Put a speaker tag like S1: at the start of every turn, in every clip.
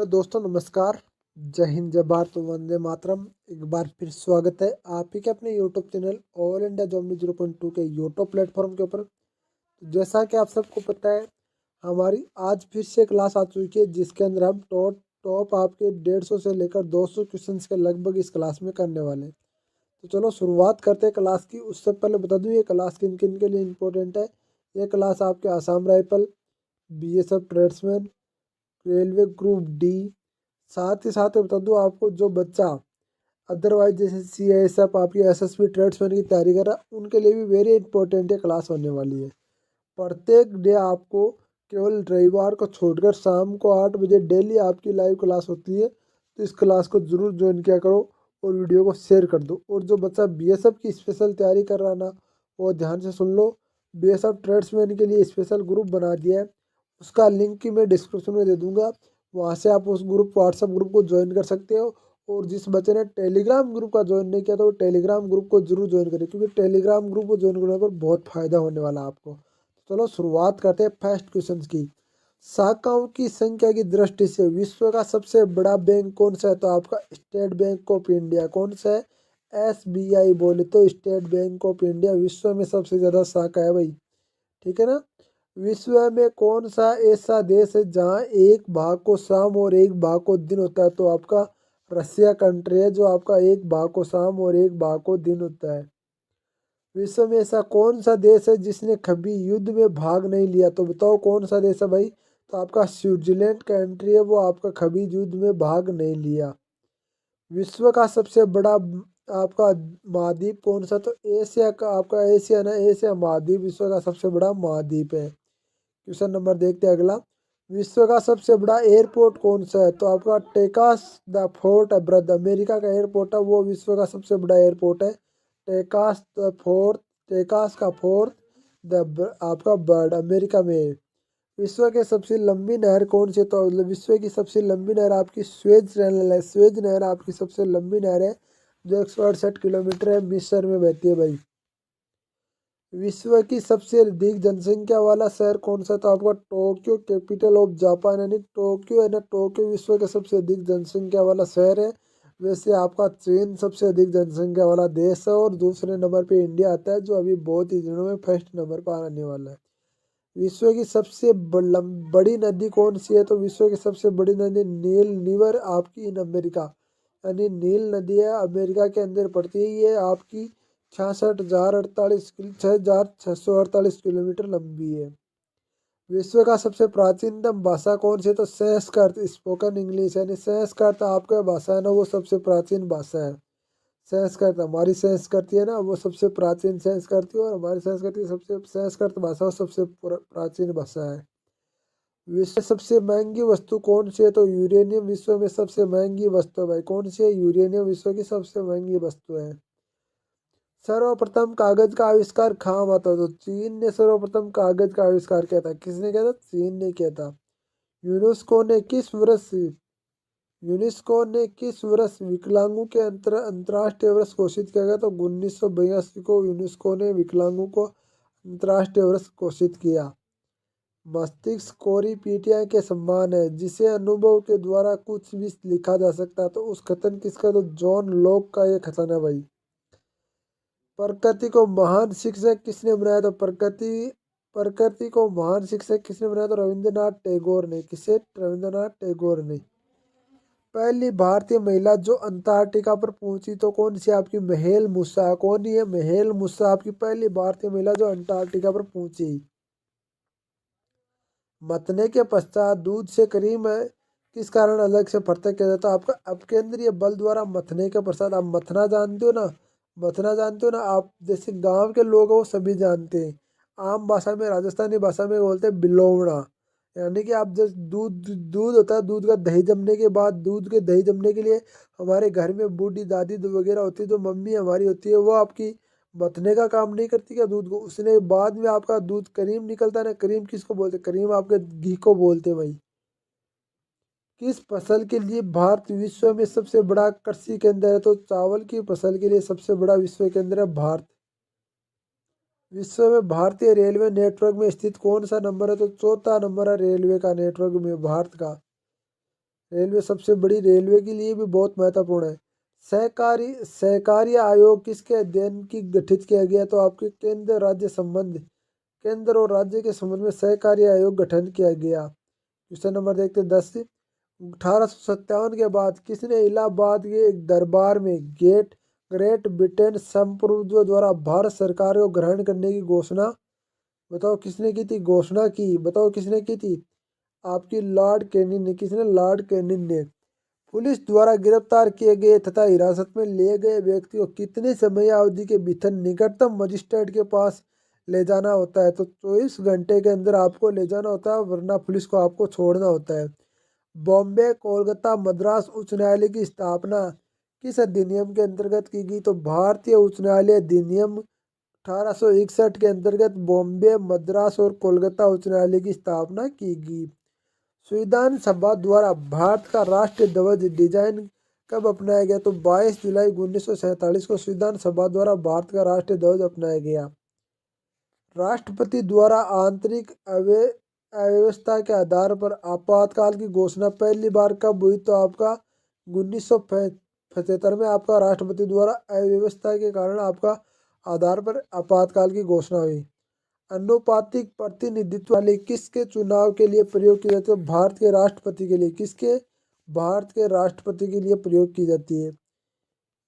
S1: Hello दोस्तों, नमस्कार। जय हिंद, जय भारत, वंदे मातरम। एक बार फिर स्वागत है आप ही के अपने YouTube channel all India job 0.2 के यूट्यूब प्लेटफॉर्म के ऊपर। तो जैसा कि आप सबको पता है, हमारी आज फिर से क्लास आ चुकी है, जिसके अंदर हम टॉप आपके 150 से लेकर 200 क्वेश्चन के लगभग इस क्लास में करने वाले हैं। तो चलो शुरुआत करते हैं क्लास की। उससे पहले बता दूँ ये क्लास किन किन के लिए इम्पोर्टेंट है। ये क्लास आपके Assam rifle, BSF tradesman, railway group D, साथ ही साथ बता दूँ आपको, जो बच्चा अदरवाइज जैसे CISF आपकी SSB ट्रेड्समैन की तैयारी कर रहा है, उनके लिए भी वेरी इंपॉर्टेंट ये क्लास होने वाली है। प्रत्येक डे आपको केवल रविवार को छोड़कर शाम को 8 बजे डेली आपकी लाइव क्लास होती है। तो इस क्लास को ज़रूर ज्वाइन किया करो और वीडियो को शेयर कर दो। और जो बच्चा BSF की स्पेशल तैयारी कर रहा ना, वो ध्यान से सुन लो। BSF ट्रेड्समैन के लिए स्पेशल ग्रुप बना दिया है, उसका लिंक ही मैं डिस्क्रिप्शन में दे दूंगा। वहाँ से आप उस ग्रुप व्हाट्सएप ग्रुप को ज्वाइन कर सकते हो। और जिस बच्चे ने टेलीग्राम ग्रुप का ज्वाइन नहीं किया तो वो टेलीग्राम ग्रुप को जरूर ज्वाइन करें, क्योंकि टेलीग्राम ग्रुप को ज्वाइन करने पर बहुत फायदा होने वाला है आपको। चलो शुरुआत करते हैं फर्स्ट क्वेश्चन की। शाखाओं की संख्या की दृष्टि से विश्व का सबसे बड़ा बैंक कौन सा है? तो आपका स्टेट बैंक ऑफ इंडिया। कौन सा है? SBI बोले तो स्टेट बैंक ऑफ इंडिया विश्व में सबसे ज्यादा शाखा है भाई। ठीक है ना। विश्व में कौन सा ऐसा देश है जहाँ एक भाग को शाम और एक भाग को दिन होता है? तो आपका रसिया कंट्री है, जो आपका एक भाग को शाम और एक भाग को दिन होता है। विश्व में ऐसा कौन सा देश है जिसने कभी युद्ध में भाग नहीं लिया? तो बताओ कौन सा देश है भाई? तो आपका स्विट्जरलैंड कंट्री है, वो आपका कभी युद्ध में भाग नहीं लिया। विश्व का सबसे बड़ा आपका महाद्वीप कौन सा? तो एशिया का, आपका एशिया ना, एशिया महाद्वीप विश्व का सबसे बड़ा महाद्वीप है। क्वेश्चन नंबर देखते हैं अगला। विश्व का सबसे बड़ा एयरपोर्ट कौन सा है? तो आपका टेकास द फोर्ट ब्रद, अमेरिका का एयरपोर्ट है, वो विश्व का सबसे बड़ा एयरपोर्ट है। टेकास द फोर्थ, टेकास का फोर्थ द आपका बर्ड अमेरिका में है। विश्व के सबसे लंबी नहर कौन सी है? तो विश्व की सबसे लंबी नहर आपकी स्वेज नहर है। स्वेज नहर आपकी सबसे लंबी नहर है, जो 168 किलोमीटर है, मिस्र में बहती है भाई। विश्व की सबसे अधिक जनसंख्या वाला शहर कौन सा? तो आपका टोक्यो, कैपिटल ऑफ जापान, यानी टोक्यो है ना, टोक्यो विश्व का सबसे अधिक जनसंख्या वाला शहर है। वैसे आपका चीन सबसे अधिक जनसंख्या वाला देश है, और दूसरे नंबर पे इंडिया आता है, जो अभी बहुत ही दिनों में फर्स्ट नंबर पर आने वाला है। विश्व की सबसे बड़ी नदी कौन सी है? तो विश्व की सबसे बड़ी नदी नील रिवर आपकी इन अमेरिका, यानी नील नदी है, अमेरिका के अंदर पड़ती है। ये आपकी 66,648 किलोमीटर लंबी है। विश्व का सबसे प्राचीनतम भाषा कौन सी है? तो संस्कृत, स्पोकन इंग्लिश, यानी संस्कृत आपका भाषा है ना, वो सबसे प्राचीन भाषा है। संस्कृत, हमारी संस्कृति है ना, वो सबसे प्राचीन संस्कृति, और हमारी संस्कृति सबसे संस्कृत भाषा और सबसे प्राचीन भाषा है। विश्व सबसे महंगी वस्तु कौन सी है? तो यूरेनियम विश्व में सबसे महंगी वस्तु है भाई। कौन सी है? यूरेनियम विश्व की सबसे महंगी वस्तु है। सर्वप्रथम कागज का आविष्कार कहाँ हुआ था? तो चीन ने सर्वप्रथम कागज का आविष्कार किया था। किसने किया था? चीन ने किया था। यूनेस्को ने किस वर्ष यूनेस्को ने किस वर्ष विकलांगों के अंतर्राष्ट्रीय वर्ष घोषित किया गया? तो 1982 को यूनेस्को ने विकलांगों को अंतर्राष्ट्रीय वर्ष घोषित किया। मस्तिष्क कोरिपीटिया के समान है, जिसे अनुभव के द्वारा कुछ भी लिखा जा सकता है। तो उस कथन किसका? तो जॉन लॉक का ये कथन है भाई। प्रकृति को महान शिक्षक किसने बनाया? तो प्रकृति को महान शिक्षक किसने बनाया? तो रविंद्रनाथ टैगोर ने। किसे? रविंद्रनाथ टैगोर ने। पहली भारतीय महिला जो अंटार्कटिका पर पहुंची तो कौन सी? आपकी महेल मुसा। कौन ही है? महेल मुसा आपकी पहली भारतीय महिला जो अंटार्कटिका पर पहुंची। मथने के पश्चात दूध से क्रीम है किस कारण अलग से पृथक किया जाता है? आपका अपकेंद्रीय बल द्वारा मथने के पश्चात, आप मथना जानते हो ना, मथना जानते हो ना आप, जैसे गांव के लोग हैं वो सभी जानते हैं। आम भाषा में, राजस्थानी भाषा में बोलते हैं बिलोवना। यानी कि आप जैसे दूध दूध होता है, दूध का दही जमने के बाद, दूध के दही जमने के लिए हमारे घर में बूढ़ी दादी वगैरह होती है, जो मम्मी हमारी होती है, वो आपकी मथने का काम नहीं करती क्या दूध को? उसने बाद में आपका दूध क्रीम निकलता है ना, क्रीम किसको बोलते? क्रीम आपके घी को बोलते हैं भाई। किस फसल के लिए भारत विश्व में सबसे बड़ा कृषि केंद्र है? तो चावल की फसल के लिए सबसे बड़ा विश्व केंद्र है भारत। विश्व में भारतीय रेलवे नेटवर्क में स्थित कौन सा नंबर है? तो चौथा नंबर है रेलवे का नेटवर्क में भारत का। रेलवे सबसे बड़ी, रेलवे के लिए भी बहुत महत्वपूर्ण है। सहकारी आयोग किसके अध्ययन की गठित किया गया? तो आपके केंद्र और राज्य के संबंध में सहकारी आयोग गठन किया गया। क्वेश्चन नंबर देखते 10। 1857 के बाद किसने इलाहाबाद के एक दरबार में ग्रेट ब्रिटेन संप्रभुत्व द्वारा भारत सरकार को ग्रहण करने की घोषणा, बताओ किसने की थी घोषणा की? बताओ किसने की थी? आपकी लॉर्ड कैनिंग ने। किसने? लॉर्ड कैनिंग ने। पुलिस द्वारा गिरफ्तार किए गए तथा हिरासत में लिए गए व्यक्ति को कितने समय अवधि के भीतर निकटतम मजिस्ट्रेट के पास ले जाना होता है? तो 24 घंटे के अंदर आपको ले जाना होता है, वरना पुलिस को आपको छोड़ना होता है। बॉम्बे, कोलकाता, मद्रास उच्च न्यायालय की स्थापना किस अधिनियम के अंतर्गत की गई? तो भारतीय उच्च न्यायालय अधिनियम 1861 के अंतर्गत बॉम्बे, मद्रास और कोलकाता उच्च न्यायालय की स्थापना की गई। संविधान सभा द्वारा भारत का राष्ट्रीय ध्वज डिजाइन कब अपनाया गया? तो 22 जुलाई 1947 को संविधान सभा द्वारा भारत का राष्ट्रीय ध्वज अपनाया गया। राष्ट्रपति द्वारा आंतरिक अव्यवस्था के आधार पर आपातकाल की घोषणा पहली बार कब हुई? तो आपका 1975 में आपका राष्ट्रपति द्वारा अव्यवस्था के कारण आपका आधार पर आपातकाल की घोषणा हुई। अनुपातिक प्रतिनिधित्व वाली किसके चुनाव के लिए प्रयोग की जाती है? भारत के राष्ट्रपति के लिए। किसके? भारत के राष्ट्रपति के लिए प्रयोग की जाती है।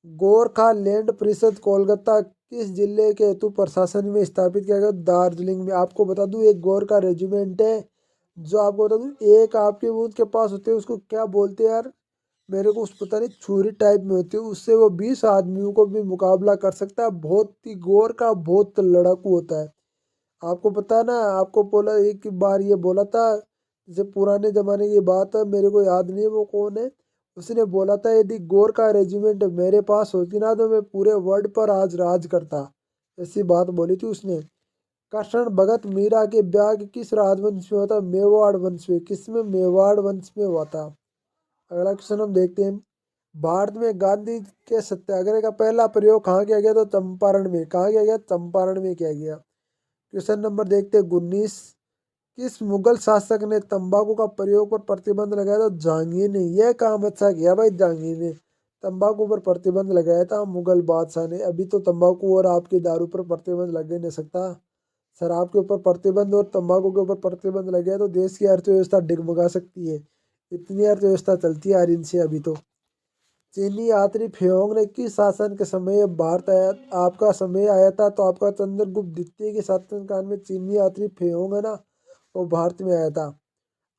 S1: गोरखालैंड परिषद कोलकाता किस जिले के हेतु प्रशासन में स्थापित किया गया? दार्जिलिंग में। आपको बता दूं एक गोरखा रेजिमेंट है, जो आपको बता दूं एक आपके उनके पास होते हैं, उसको क्या बोलते हैं यार, मेरे को उस पता नहीं, छुरी टाइप में होती है, उससे वो 20 आदमियों को भी मुकाबला कर सकता है। बहुत ही गोरखा बहुत लड़ाकू होता है। आपको पता है ना, आपको बोला एक बार ये बोला था, जैसे पुराने जमाने की बात है, मेरे को याद नहीं है वो कौन है, उसने बोला था यदि गोरखा रेजिमेंट मेरे पास होती ना तो मैं पूरे वर्ल्ड पर आज राज करता। ऐसी बात बोली थी उसने। कृष्ण भगत मीरा के ब्याह किस राजवंश में हुआ था? मेवाड़ वंश में। किसमें? मेवाड़ वंश में हुआ था। अगला क्वेश्चन हम देखते हैं। भारत में गांधी के सत्याग्रह का पहला प्रयोग कहाँ किया गया? तो चंपारण में। कहाँ किया गया? चंपारण में किया गया। क्वेश्चन नंबर देखते हैं 19। किस मुगल शासक ने तंबाकू का प्रयोग पर प्रतिबंध लगाया? तो जहांगीर ने। यह काम अच्छा किया भाई जहांगीर ने, तंबाकू पर प्रतिबंध लगाया था मुगल बादशाह ने। अभी तो तंबाकू और आपकी दारू पर प्रतिबंध लग ही नहीं सकता। शराब के ऊपर प्रतिबंध और तंबाकू के ऊपर प्रतिबंध लग गया तो देश की अर्थव्यवस्था डिगमगा सकती है। इतनी अर्थव्यवस्था चलती है यार इनसे अभी तो। चीनी यात्री फेओंग ने किस शासन के समय भारत आया? आपका समय आया था तो आपका चंद्रगुप्त द्वितीय के शासनकाल में चीनी यात्री फेओंग है ना, वो भारत में आया था।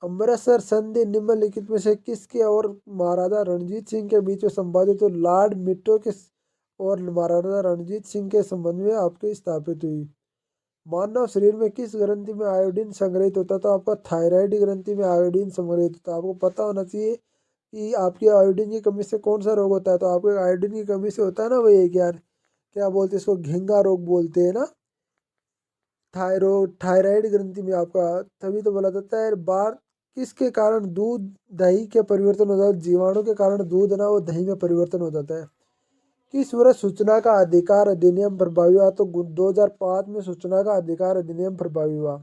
S1: अमृतसर संधि निम्नलिखित में से किसके और महाराजा रणजीत सिंह के बीच में संपादित? तो लॉर्ड मिंटो के और महाराजा रणजीत सिंह के संबंध में आपके स्थापित हुई। मानव शरीर में किस ग्रंथि में आयोडीन संग्रहित होता है? तो आपका थायराइड ग्रंथि में आयोडीन संग्रहित होता है। आपको पता होना चाहिए कि आपकी आयोडीन की कमी से कौन सा रोग होता है? तो आपको आयोडीन की कमी से होता है ना वो एक यार, क्या बोलते हैं इसको, घेंगा रोग बोलते हैं ना, थायराइड ग्रंथि में आपका, तभी तो बोला जाता है। बार किसके कारण दूध दही के परिवर्तन हो जाता है? जीवाणु के कारण दूध ना वो दही में परिवर्तन हो जाता है। किस वर्ष सूचना का अधिकार अधिनियम प्रभावी हुआ? तो 2005 में सूचना का अधिकार अधिनियम प्रभावी हुआ।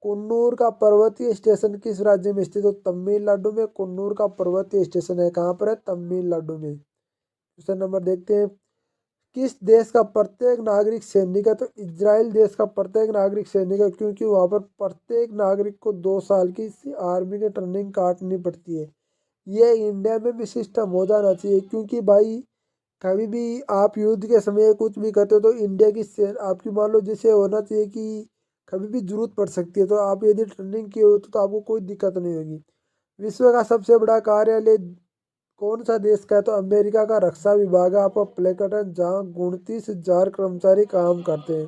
S1: कुन्नूर का पर्वतीय स्टेशन किस राज्य में स्थित है? तो तमिलनाडु में कुन्नूर का पर्वतीय स्टेशन है। कहाँ पर है? तमिलनाडु में। क्वेश्चन नंबर देखते हैं। किस देश का प्रत्येक नागरिक सैनिक है? तो इजराइल देश का प्रत्येक नागरिक सैनिक है, क्योंकि वहाँ पर प्रत्येक नागरिक को 2 साल की आर्मी की ट्रेनिंग काटनी पड़ती है। ये इंडिया में भी सिस्टम हो जाना चाहिए, क्योंकि भाई कभी भी आप युद्ध के समय कुछ भी करते हो तो इंडिया की आपकी मान लो जैसे होना चाहिए कि कभी भी जरूरत पड़ सकती है, तो आप यदि ट्रेनिंग किए हो तो आपको कोई दिक्कत नहीं होगी। विश्व का सबसे बड़ा कार्यालय कौन सा देश का है? तो अमेरिका का रक्षा विभाग है आपका प्लेकटन, जहाँ 29,000 कर्मचारी काम करते हैं।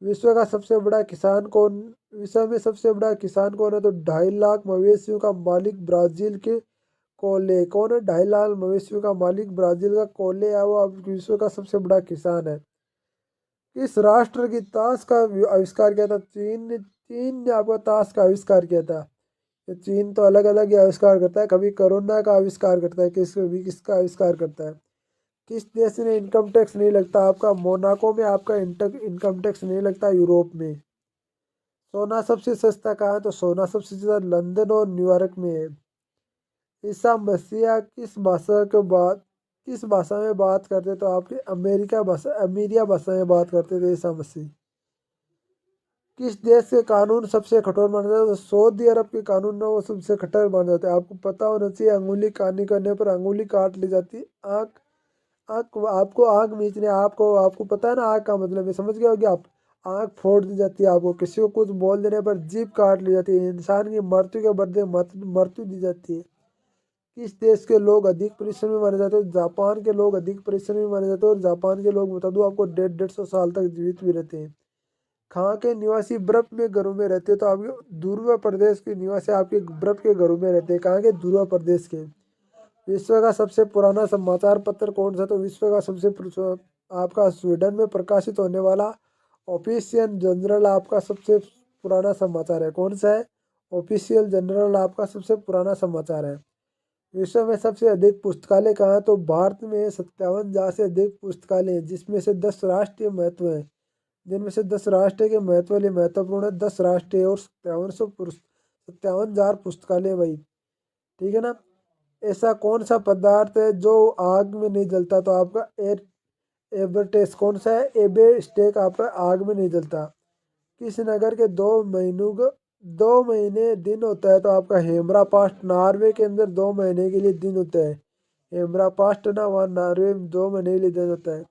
S1: विश्व का सबसे बड़ा किसान कौन विश्व में सबसे बड़ा किसान कौन है? तो 2.5 लाख मवेशियों का मालिक ब्राजील के कोले। कौन है? 2.5 लाख मवेशियों का मालिक ब्राजील का कोले है, वो अब विश्व का सबसे बड़ा किसान है। किस राष्ट्र की ताश का आविष्कार किया था? चीन। चीन ने आपका ताश का आविष्कार किया था। ये चीन तो अलग अलग ही आविष्कार करता है, कभी कोरोना का आविष्कार करता है, कभी किसका आविष्कार करता है। किस देश में इनकम टैक्स नहीं लगता? आपका मोनाको में आपका इनकम टैक्स नहीं लगता, यूरोप में। सोना सबसे सस्ता कहाँ है? तो सोना सबसे ज्यादा लंदन और न्यूयॉर्क में है। ईसा मसीह किस भाषा में बात करते, तो आपकी अमेरिया भाषा में बात करते थे ईसा मसीह। किस देश के कानून सबसे कठोर माने जाते हैं, तो सऊदी अरब के कानून ना वो सबसे कठोर माने जाते हैं। आपको पता होना चाहिए अंगुली कानी करने पर अंगुली काट ली जाती है। आँख आँख आपको आँख मीचने आपको पता है ना आँख का मतलब है, समझ गए होगे आप। आँख फोड़ दी जाती है आपको, किसी को कुछ बोल देने पर जीभ काट ली जाती है, इंसान की मृत्यु के बदले मृत्यु दी जाती है। किस देश के लोग अधिक परिश्रमी माने जाते हैं, जापान के लोग अधिक परिश्रमी माने जाते हैं। और जापान के लोग बता दूं आपको 150 साल तक जीवित भी रहते हैं। कहाँ के निवासी बर्फ में घरों में रहते हैं, तो आपके ध्रुव प्रदेश के निवासी आपके बर्फ के घरों में रहते हैं। कहाँ के, ध्रुव प्रदेश के। विश्व का सबसे पुराना समाचार पत्र कौन सा, तो विश्व का आपका स्वीडन में प्रकाशित होने वाला ऑफिशियल जनरल आपका सबसे पुराना समाचार है। कौन सा है, ऑफिशियल जनरल आपका सबसे पुराना समाचार है। विश्व में सबसे अधिक पुस्तकालय कहाँ है, तो भारत में 57,000 से अधिक पुस्तकालय हैं, जिसमें से 10 राष्ट्रीय महत्व है। जिनमें से 10 राष्ट्रीय के महत्व लिए महत्वपूर्ण है, 10 राष्ट्रीय और 57,000 पुस्तकालय भाई, ठीक है ना। ऐसा कौन सा पदार्थ है जो आग में नहीं जलता, तो आपका एबरटेस कौन सा है, एबेस्टेक आपका आग में नहीं जलता। किस नगर के 2 महीने दिन होता है, तो आपका हेमरा पास्ट नॉर्वे के अंदर 2 महीने के लिए दिन होता है। हेमरा पास्ट ना वहाँ नॉर्वे में 2 महीने के लिए दिन होता है।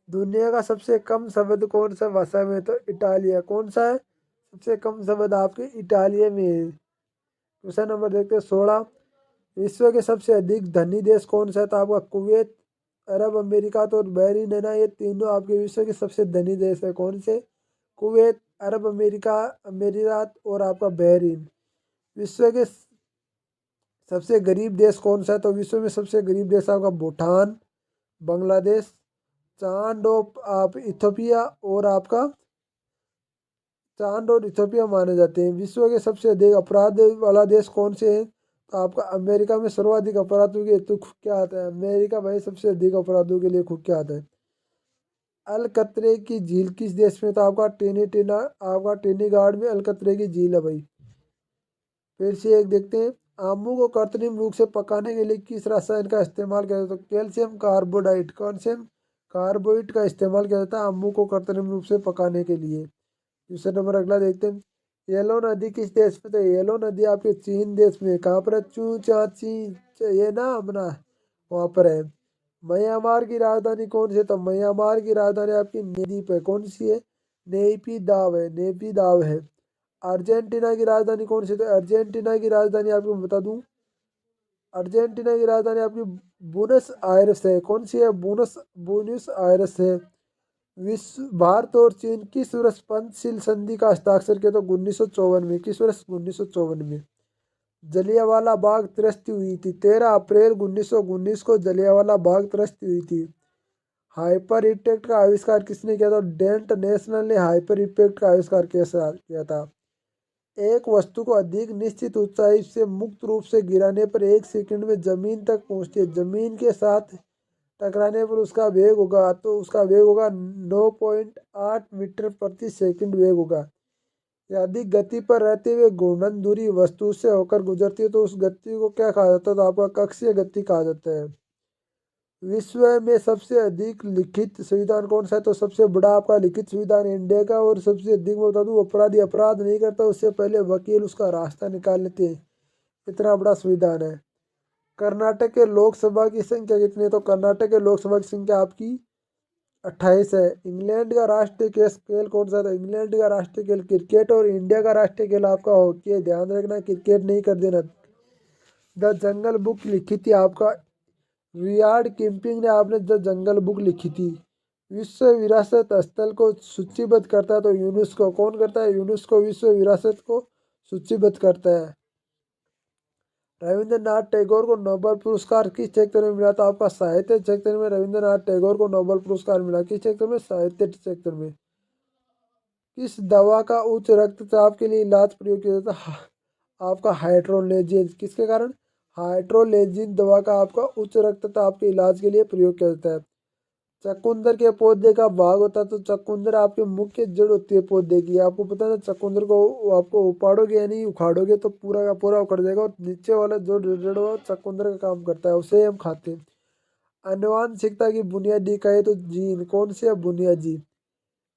S1: दुनिया का सबसे कम शब्द कौन सा भाषा में, तो इटालिया। कौन सा है, सबसे कम शब्द आपके इटालिया में है। क्वेश्चन नंबर देखते हैं 16। विश्व के सबसे अधिक धनी देश कौन सा है, तो आपका कुवैत, अरब अमेरिका तो और बहरीन है ना, ये तीनों आपके विश्व के सबसे धनी देश है। कौन से, कुवैत, अरब अमेरिका, अमीरात और आपका बहरीन। विश्व के सबसे गरीब देश कौन सा है, तो विश्व में सबसे गरीब देश आपका भूटान, बांग्लादेश, आप इथोपिया और आपका चांद और इथोपिया माने जाते हैं। विश्व के सबसे अधिक अपराध वाला देश कौन से है, तो आपका अमेरिका में सर्वाधिक अपराधों के हेतु कुख्यात है। अमेरिका भाई सबसे अधिक अपराधों के लिए कुख्यात है। अलकतरे की झील किस देश में, तो आपका टेनिगार्ड में अलकतरे की झील है भाई। फिर से एक देखते हैं, आमू को कृत्रिम रूप से पकाने के लिए किस रसायन का इस्तेमाल किया जाता है, तो कैल्शियम कार्बोडाइट, कैल्शियम कार्बोइड का इस्तेमाल किया जाता है आमू को कृत्रिम रूप से पकाने के लिए। दूसरा नंबर अगला देखते हैं, येलो नदी किस देश में, तो येलो नदी आपके चीन देश में। कहाँ पर है, चू चा ची ये ना अपना वहाँ पर है। म्यांमार की राजधानी कौन सी है, तो म्यांमार की राजधानी आपकी नेदीप है। कौन सी है, नेपी दाव है। अर्जेंटीना की राजधानी कौन सी है, तो अर्जेंटीना की राजधानी आपको बता दूं, अर्जेंटीना की राजधानी आपकी बुनस आयरस है। कौन सी है, बुनस आयरस है। विश्व भारत और चीन किस वर्ष पंचशील संधि का हस्ताक्षर किया, तो 1954 में। किस वर्ष, 1954 में। जलियांवाला बाग त्रस्त हुई थी, 13 अप्रैल 1919 को जलियांवाला बाग त्रस्त हुई थी। हाइपर इफेक्ट का आविष्कार किसने किया था, डेंट नेशनल ने हाइपर इफेक्ट का आविष्कार किया था। एक वस्तु को अधिक निश्चित ऊंचाई से मुक्त रूप से गिराने पर 1 सेकंड में जमीन तक पहुंचती है। जमीन के साथ टकराने पर उसका वेग होगा, तो उसका वेग होगा 9.8 मीटर प्रति सेकंड वेग होगा। यदि गति पर रहते हुए घूर्णन दूरी वस्तु से होकर गुजरती है, तो उस गति को क्या कहा जाता है, तो आपका कक्षीय गति कहा जाता है। विश्व में सबसे अधिक लिखित संविधान कौन सा है, तो सबसे बड़ा आपका लिखित संविधान इंडिया का। और सबसे अधिक मैं बता दूं, अपराधी अपराध नहीं करता उससे पहले वकील उसका रास्ता निकाल लेते हैं, इतना बड़ा संविधान है। कर्नाटक के लोकसभा की संख्या कितनी है, तो कर्नाटक के लोकसभा की संख्या आपकी 28 है। इंग्लैंड का राष्ट्रीय खेल कौन सा था, इंग्लैंड का राष्ट्रीय खेल क्रिकेट। और इंडिया का राष्ट्रीय खेल आपका हॉकी है, ध्यान रखना, क्रिकेट नहीं कर देना। द जंगल बुक लिखी थी आपका रियार्ड किपलिंग ने, आपने द जंगल बुक लिखी थी। विश्व विरासत स्थल को सूचीबद्ध करता है, तो यूनेस्को। कौन करता है, यूनेस्को विश्व विरासत को सूचीबद्ध करता है। रविंद्रनाथ टैगोर को नोबेल पुरस्कार किस क्षेत्र में मिला, तो आपका साहित्य क्षेत्र में रविंद्रनाथ टैगोर को नोबेल पुरस्कार मिला। किस क्षेत्र में, साहित्य क्षेत्र में। किस दवा का उच्च रक्तचाप के लिए इलाज प्रयोग किया जाता है, आपका हाइड्रोलेजिन। किसके कारण, हाइड्रोलेजिन दवा का आपका उच्च रक्तचाप के इलाज के लिए प्रयोग किया जाता है। चुकंदर के पौधे का भाग होता है तो चुकंदर आपके मुख्य जड़ होती है पौधे की। आपको पता है ना, चुकंदर को आपको उपाड़ोगे यानी उखाड़ोगे तो पूरा का पूरा उखड़ जाएगा, और नीचे वाला जो जड़ वो चुकंदर का काम करता है, उसे हम खाते हैं। आनुवांशिकता की बुनियादी कहे तो जीन कौन से है? बुनियादी जीन।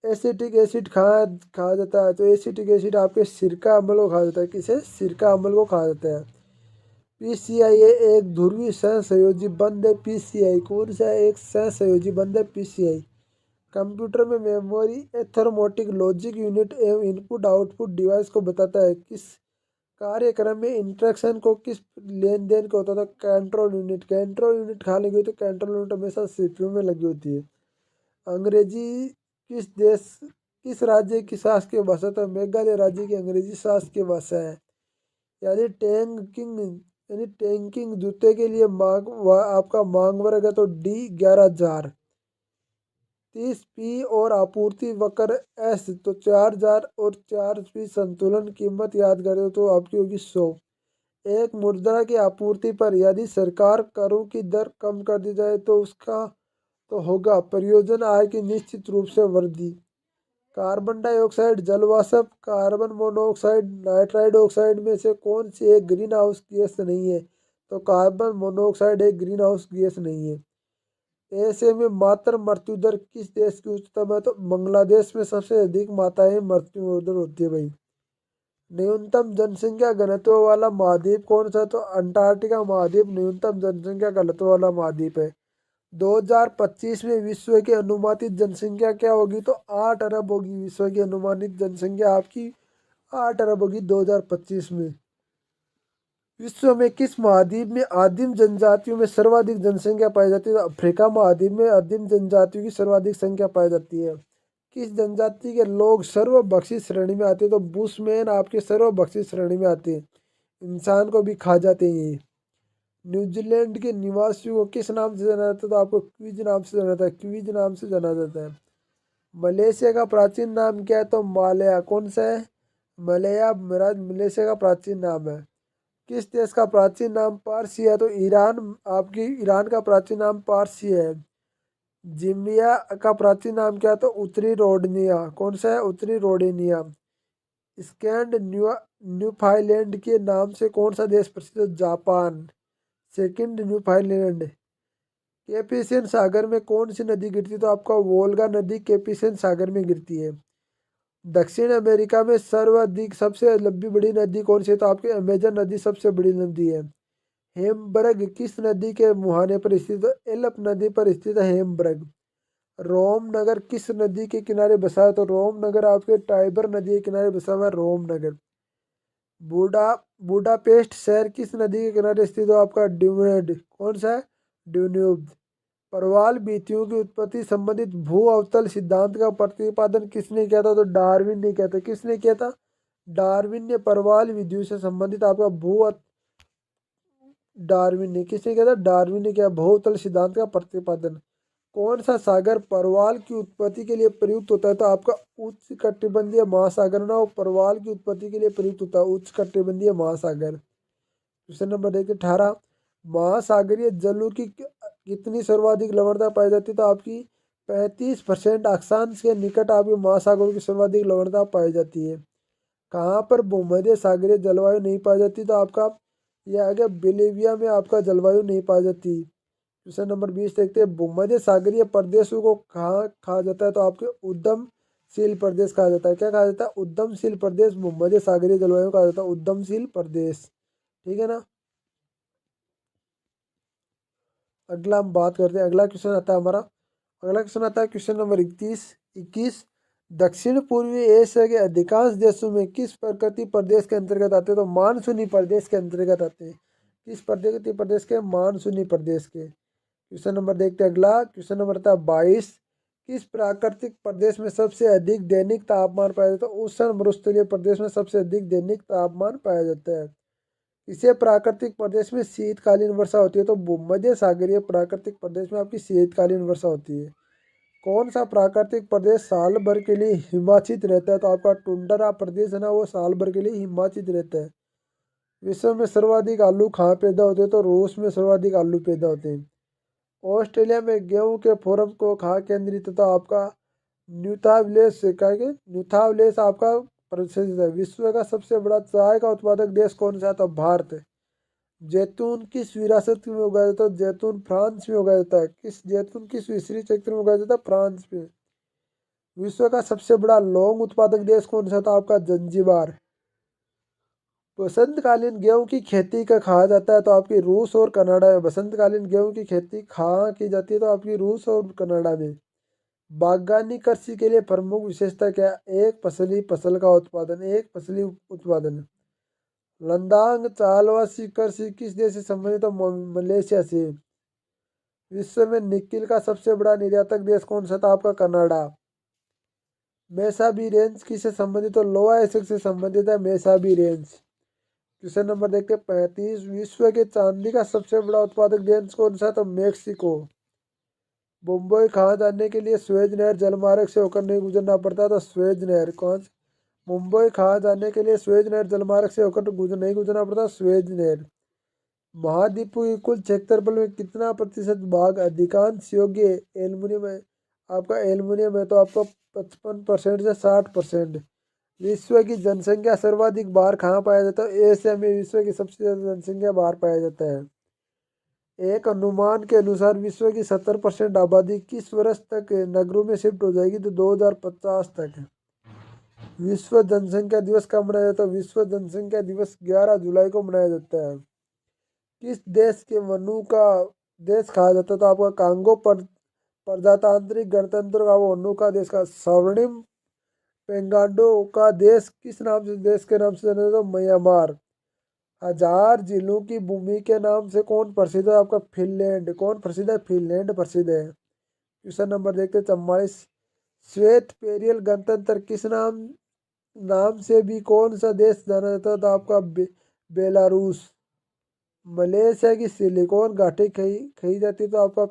S1: एसिटिक एसिड खाया जाता है तो एसिटिक एसिड आपके सिरका अम्ल को खा जाता है। किसे? सिरका अम्ल को खा जाता है। पीसीआई एक ध्रुवीय सहसंयोजी बंध है। पीसीआई कौन सा है? एक सहसंयोजी बंध है पीसीआई। कंप्यूटर में मेमोरी एथरमोटिक लॉजिक यूनिट एवं इनपुट आउटपुट डिवाइस को बताता है। किस कार्यक्रम में इंस्ट्रक्शन को किस लेन देन को होता था? Control unit. कंट्रोल यूनिट कहाँ लगी होती है? कंट्रोल यूनिट हमेशा सीपीयू में लगी होती है। अंग्रेजी किस राज्य की शासकीय भाषा? तो मेघालय राज्य की अंग्रेजी शासकीय भाषा है। टैंकिंग जूते के लिए आपका मांग वर्ग है तो D 11,000। 30 P और आपूर्ति वक्र S तो 4,000 और 4P संतुलन कीमत याद करें तो आपकी होगी 100। एक मुद्रा की आपूर्ति पर यदि सरकार करों की दर कम कर दी जाए तो उसका तो होगा परियोजना आय की निश्चित रूप से वृद्धि। कार्बन डाइऑक्साइड जलवाष्प, कार्बन मोनोऑक्साइड, नाइट्राइड ऑक्साइड में से कौन सी एक ग्रीन हाउस गैस नहीं है? तो कार्बन मोनोऑक्साइड एक ग्रीन हाउस गैस नहीं है। ऐसे में मातृ मृत्यु दर किस देश की उच्चतम है? तो बांग्लादेश में सबसे अधिक माताएं मृत्यु दर होती है भाई। न्यूनतम जनसंख्या घनत्व वाला महाद्वीप कौन सा है? तो अंटार्कटिका महाद्वीप न्यूनतम जनसंख्या घनत्व वाला महाद्वीप है। 2025 में विश्व की अनुमानित जनसंख्या क्या होगी? तो 8 अरब होगी। विश्व की अनुमानित जनसंख्या आपकी 8 अरब होगी 2025 में। विश्व में किस महाद्वीप में आदिम जनजातियों में सर्वाधिक जनसंख्या पाई जाती है? तो अफ्रीका महाद्वीप में आदिम जनजातियों की सर्वाधिक संख्या पाई जाती है। किस जनजाति के लोग सर्वभक्षी श्रेणी में आते हैं? तो बुशमैन आपके सर्वभक्षी श्रेणी में आते हैं, इंसान को भी खा जाते हैं ये। न्यूजीलैंड के निवासियों को किस नाम से जाना जाता है? तो आपको क्विज नाम से जाना जाता है। क्विज नाम से जाना जाता है। मलेशिया का प्राचीन नाम क्या है? तो मालया। कौन सा है? मलया मलेशिया का प्राचीन नाम है। किस देश का प्राचीन नाम पारसी है? तो ईरान। आपकी ईरान का प्राचीन नाम पारसी है। जिम्बिया का प्राचीन नाम क्या है? तो उत्तरी रोडनिया। कौन सा है? उत्तरी रोडेनिया। स्कैंड न्यूफाइलैंड के नाम से कौन सा देश प्रसिद्ध है? जापान। सेकंड न्यूफाइलैंड। कैप्रिसियन सागर में कौन सी नदी गिरती है? तो आपका वोल्गा नदी कैप्रिसियन सागर में गिरती है। दक्षिण अमेरिका में सर्वाधिक सबसे लंबी बड़ी नदी कौन सी है? तो आपकी अमेजन नदी सबसे बड़ी नदी है। हेमबर्ग किस नदी के मुहाने पर स्थित है? एल्प नदी पर स्थित है हेमबर्ग। रोम नगर किस नदी के किनारे बसा है? तो रोम नगर आपके टाइबर नदी के किनारे बसा हुआ है रोम नगर। बूडा बूडापेस्ट शहर किस नदी के किनारे स्थित है? आपका ड्यूनेड। कौन सा है? ड्यून्यूब। प्रवाल भित्तियों की उत्पत्ति संबंधित भू अवतल सिद्धांत का प्रतिपादन किसने किया था? तो डार्विन ने किया था। किसने किया था? डार्विन ने प्रवाल विधियों से संबंधित आपका डार्विन ने किसने किया था? डार्विन ने किया भूतल सिद्धांत का प्रतिपादन। कौन सा सागर परवाल की उत्पत्ति के लिए प्रयुक्त होता है? तो आपका उच्च कटिबंधीय महासागर ना, वो परवाल की उत्पत्ति के लिए प्रयुक्त होता है, उच्च कटिबंधीय महासागर। क्वेश्चन नंबर 18, महासागरीय जलों की कितनी सर्वाधिक लवणता पाई जाती है? तो आपकी 35% अक्षांश के निकट आपके महासागरों की सर्वाधिक लवणता पाई जाती है। कहाँ पर भूमध्य सागरीय जलवायु नहीं पाई जाती? तो आपका यह आ गया बोलिविया में आपका जलवायु नहीं पाई जाती। क्वेश्चन नंबर 20 देखते हैं, भूमध्य सागरीय प्रदेशों को कहाँ कहा जाता है? तो आपके उद्यमशील प्रदेश कहा जाता है। क्या कहा जाता है? उद्यमशील प्रदेश भूमध्य सागरीय जलवायु कहा जाता है, उद्यमशील प्रदेश। ठीक है ना। अगला हम बात करते हैं, अगला क्वेश्चन आता है हमारा, अगला क्वेश्चन आता है क्वेश्चन नंबर 21। दक्षिण पूर्वी एशिया के अधिकांश देशों में किस प्रकृति प्रदेश के अंतर्गत आते हैं? तो मानसूनी प्रदेश के अंतर्गत आते हैं। किस प्रकृति प्रदेश के? मानसूनी प्रदेश के। क्वेश्चन नंबर देखते हैं अगला, क्वेश्चन नंबर था 22। किस प्राकृतिक प्रदेश में सबसे अधिक दैनिक तापमान पाया जाता है? तो उष्ण मरुस्थलीय प्रदेश में सबसे अधिक दैनिक तापमान पाया जाता है। इसे प्राकृतिक प्रदेश में शीतकालीन वर्षा होती है। तो भूमध्य सागरीय प्राकृतिक प्रदेश में आपकी शीतकालीन वर्षा होती है। कौन सा प्राकृतिक प्रदेश साल भर के लिए हिमाचित रहता है? तो आपका टुंड्रा प्रदेश है ना, वो साल भर के लिए हिमाचित रहता है। विश्व में सर्वाधिक आलू कहाँ पैदा होते हैं? तो रूस में सर्वाधिक आलू पैदा होते हैं। ऑस्ट्रेलिया में गेहूं के फोरम को कहा केंद्रित तथा आपका न्यूथावलेस आपका प्रसिद्ध है। विश्व का सबसे बड़ा चाय का उत्पादक देश कौन सा है? तो भारत है। जैतून किस विरासत में उगाया जाता है? जैतून फ्रांस में उगाया जाता है। जैतून किस विश्व क्षेत्र में उगाया जाता है? फ्रांस में। विश्व का सबसे बड़ा लौंग उत्पादक देश कौन सा था? आपका जंजीबार। बसंतकालीन गेहूं की खेती का कहा जाता है तो आपकी रूस और कनाडा में। बसंतकालीन गेहूं की खेती कहाँ की जाती है? तो आपकी रूस और कनाडा में। बागवानी कृषि के लिए प्रमुख विशेषता क्या? एक फसली फसल का उत्पादन। एक फसली उत्पादन। लद्दाख चालवासी कृषि किस देश से संबंधित है? तो मलेशिया से। विश्व में निकिल का सबसे बड़ा निर्यातक देश कौन सा था? आपका कनाडा। मेसाबी रेंज किससे संबंधित? तो लोआ एसिड से संबंधित है मेसाबी रेंज। क्वेश्चन नंबर देखते हैं 35। विश्व के चांदी का सबसे बड़ा उत्पादक देश कौन सा? तो मेक्सिको। मुंबई कहाँ जाने के लिए स्वेज नहर जलमार्ग से होकर नहीं गुजरना पड़ता? तो स्वेज नहर। कौन? मुंबई कहाँ जाने के लिए स्वेज नहर जलमार्ग से होकर नहीं गुजरना पड़ता? स्वेज नहर। महाद्वीपों की कुल क्षेत्रफल में कितना प्रतिशत भाग अधिकांश योग्य एल्युमिनियम है? आपका एल्युमिनियम है तो आपका 55% से 60%। विश्व की जनसंख्या सर्वाधिक बाहर कहाँ पाया जाता है? एशिया में विश्व की सबसे ज्यादा जनसंख्या बाहर पाया जाता है। एक अनुमान के अनुसार विश्व की 70% आबादी किस वर्ष तक नगरों में शिफ्ट हो जाएगी? तो 2050 तक। विश्व जनसंख्या दिवस कब मनाया जाता है? विश्व जनसंख्या दिवस 11 जुलाई को मनाया जाता है। किस देश के वनों का देश कहा जाता है? तो आपका कांगो प्रजातांत्रिक गणतंत्र का वनों का देश का। स्वर्णिम पेंगाडो का देश किस नाम से देश के नाम से जाना जाता है? म्यांमार। हजार झीलों की भूमि के नाम से कौन प्रसिद्ध है? आपका फिनलैंड। कौन प्रसिद्ध है? फिनलैंड प्रसिद्ध है। क्वेश्चन नंबर देखते 44। श्वेत पेरियल गणतंत्र किस नाम से भी कौन सा देश जाना जाता है? तो आपका बेलारूस। मलेशिया की सिलिकॉन घाटी कही जाती है तो आपका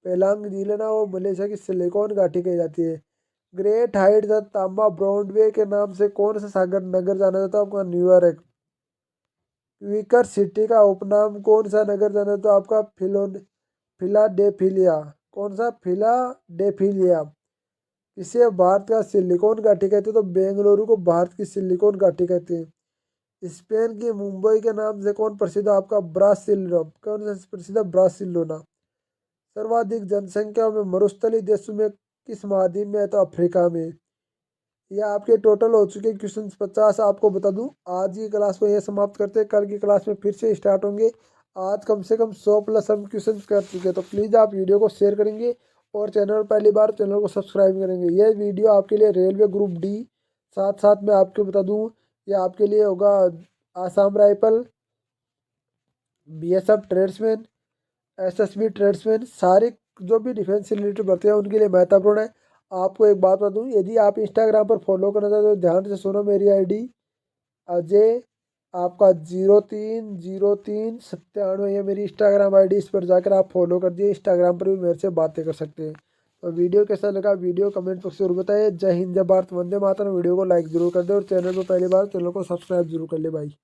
S1: पेलांग झील है ना, वो मलेशिया की सिलिकॉन घाटी कही जाती है। ग्रेट हाइट तांबा ब्रॉडवे के नाम से कौन सा सागर नगर जाना जाता है? आपका न्यूयॉर्क। क्विकर सिटी का उपनाम कौन सा नगर जाना जाता है? आपका फिलाडेल्फिया। कौन सा? फिलाडेल्फिया। इसे भारत का सिलिकॉन घाटी कहते हैं तो बेंगलुरु को भारत की सिलिकॉन घाटी कहते हैं। स्पेन की मुंबई के नाम से कौन प्रसिद्ध है? आपका ब्रासिलो। कौन सा प्रसिद्ध है? ब्रासिलोना। सर्वाधिक जनसंख्या में मरुस्थलीय देशों में किस महाद्वीप में है? तो अफ्रीका में। यह आपके टोटल हो चुके क्वेश्चन 50। आपको बता दूं आज की क्लास को यह समाप्त करते हैं, कल की क्लास में फिर से स्टार्ट होंगे। आज कम से कम 100+ हम क्वेश्चन कर चुके हैं, तो प्लीज़ आप वीडियो को शेयर करेंगे और चैनल पहली बार चैनल को सब्सक्राइब करेंगे। यह वीडियो आपके लिए रेलवे ग्रुप डी, साथ साथ में आपको बता दूँ यह आपके लिए होगा Assam rifle, BSF tradesman, SSB tradesman, सारे जो भी डिफेंस से रिलेटेड भर्ती है उनके लिए महत्वपूर्ण है। आपको एक बात बता दूँ, यदि आप इंस्टाग्राम पर फॉलो करना चाहते हो तो ध्यान से सुनो। मेरी ID अजय आपका 030397, ये मेरी इंस्टाग्राम ID, इस पर जाकर आप फॉलो कर दिए। इंस्टाग्राम पर भी मेरे से बातें कर सकते हैं। तो वीडियो कैसा लगा वीडियो कमेंट बॉक्स में जरूर बताइए। जय हिंद, जय भारत, वंदे मातरम। वीडियो को लाइक जरूर कर दे और चैनल को पहली बार चैनल को सब्सक्राइब जरूर कर ले भाई।